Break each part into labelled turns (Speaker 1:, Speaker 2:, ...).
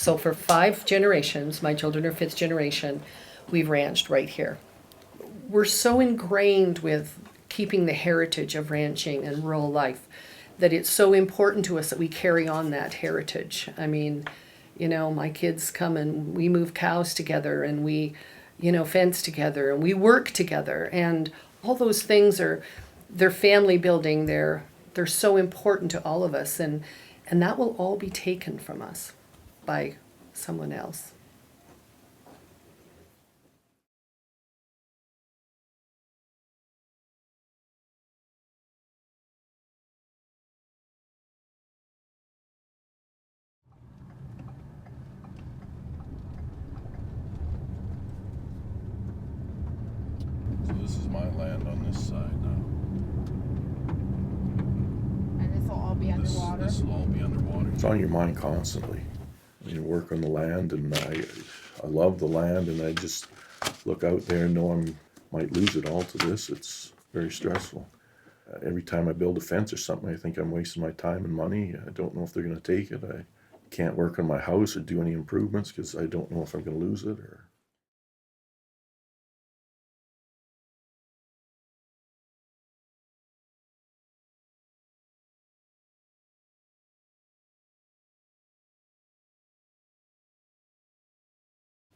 Speaker 1: So for 5 generations, my children are 5th generation, we've ranched right here. We're so ingrained with keeping the heritage of ranching and rural life that it's so important to us that we carry on that heritage. I mean, you know, my kids come and we move cows together and we, you know, fence together and we work together, and all those things they're family building, they're so important to all of us, and that will all be taken from us by someone else.
Speaker 2: So this is my land on this side now.
Speaker 3: And this will all be underwater?
Speaker 2: This will all be underwater. It's on your mind constantly. You work on the land, and I love the land, and I just look out there and know I might lose it all to this. It's very stressful. Every time I build a fence or something, I think I'm wasting my time and money. I don't know if they're going to take it. I can't work on my house or do any improvements because I don't know if I'm going to lose it.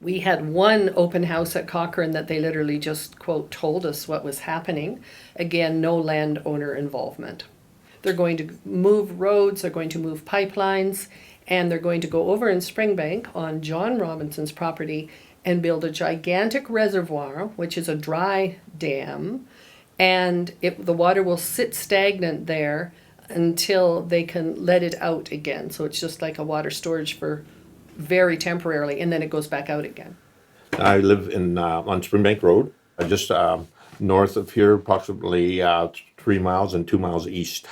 Speaker 1: We had one open house at Cochrane that they literally just, quote, told us what was happening. Again, no landowner involvement. They're going to move roads, they're going to move pipelines, and they're going to go over in Springbank on John Robinson's property and build a gigantic reservoir, which is a dry dam, and the water will sit stagnant there until they can let it out again. So it's just like a water storage for very temporarily, and then it goes back out again.
Speaker 4: I live on Springbank Road, just north of here, approximately 3 miles and 2 miles east.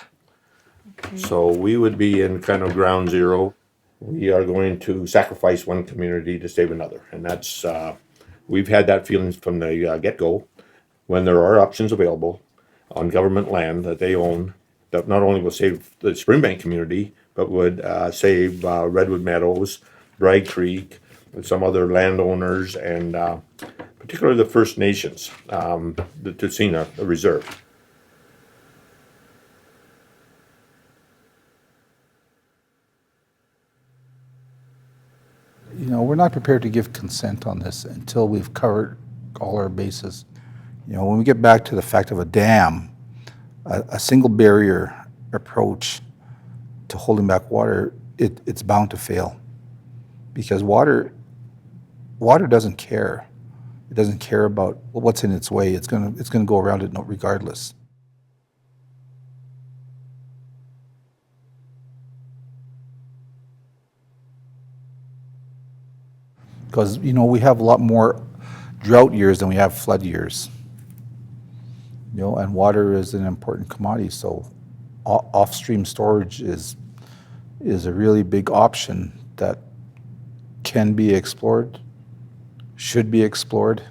Speaker 4: Okay. So we would be in kind of ground zero. We are going to sacrifice one community to save another, and that's we've had that feeling from the get-go. When there are options available on government land that they own, that not only will save the Springbank community, but would save Redwood Meadows, Bragg Creek, and some other landowners, and particularly the First Nations, the Tsuut'ina Reserve.
Speaker 5: You know, we're not prepared to give consent on this until we've covered all our bases. You know, when we get back to the fact of a dam, a single barrier approach to holding back water, it's bound to fail. Because water doesn't care. It doesn't care about what's in its way. It's gonna go around it regardless. Because, you know, we have a lot more drought years than we have flood years. You know, and water is an important commodity, so off-stream storage is a really big option that can be explored, should be explored,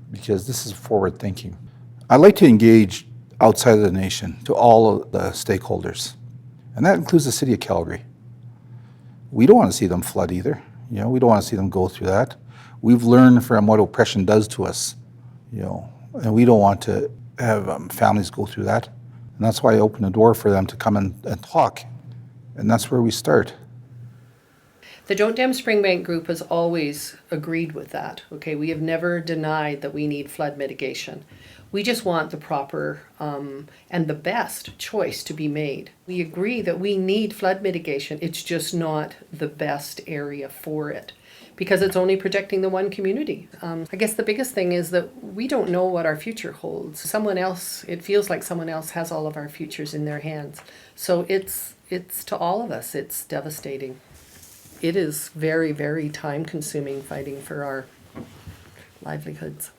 Speaker 5: because this is forward thinking. I'd like to engage outside of the nation to all of the stakeholders, and that includes the City of Calgary. We don't want to see them flood either. You know, we don't want to see them go through that. We've learned from what oppression does to us, you know, and we don't want to have families go through that. And that's why I open the door for them to come and talk, and that's where we start.
Speaker 1: The Don't Dam Springbank group has always agreed with that. Okay, we have never denied that we need flood mitigation. We just want the proper and the best choice to be made. We agree that we need flood mitigation. It's just not the best area for it because it's only protecting the one community. I guess the biggest thing is that we don't know what our future holds. Someone else, it feels like someone else has all of our futures in their hands. So it's to all of us, it's devastating. It is very, very time consuming fighting for our livelihoods.